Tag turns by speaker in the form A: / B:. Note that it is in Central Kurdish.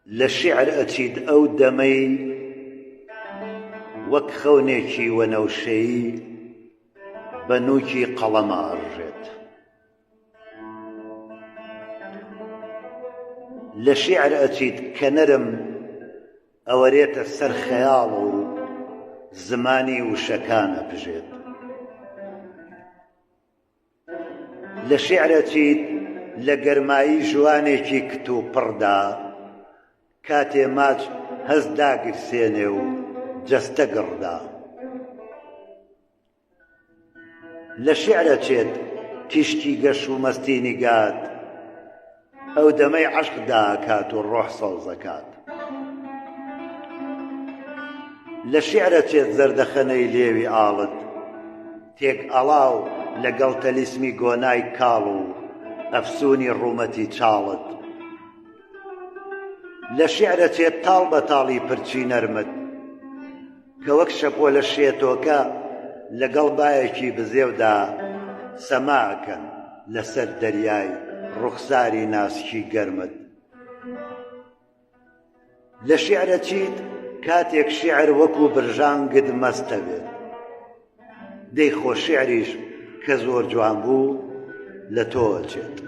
A: لشعر أتيد أو دمي وەک خەونێکی وەنەوشەیی بە نووکی قەڵەمە ئەڕژێت. لە شیعر ئەچیت کە نەرم ئەوەرێتە سەر خەیاڵ و زمانی وشەکان ئەپژێت. لە شیعر ئەچیت لە گەرمایی ژوانێکی کت و پڕدا کاتێ ماچ هەست داگرسێنێ و جەستە گڕدا. لە شیعر ئەچێت تیشکی گەش و مەستی نیگات ئەو دەمەی عەشقدا ئەکات و ڕۆح سەوزەکات. لە شیعر ئەچێت زەردەخەنەی لێوی ئاڵت تێک ئەڵاو لەگەڵ تەلیسمی گۆنای کاڵ و ئەفسوونی ڕوومەتی چاڵت. لە شیعر ئەچێت تاڵ بە تاڵی پرچی نەرمت کە وەک شەپۆ لە شێتۆکە لەگەڵ بایەکی بزێودا سەماعەکەن لەسەر دەریای ڕوخساری ناسکی گەرمت. لە شیعر ئەچیت کاتێک شیعر وەکو برژانگت مەستە بێت دەیخۆ شیعریش کە زۆر جوان بوو لە تۆ ئەچێت.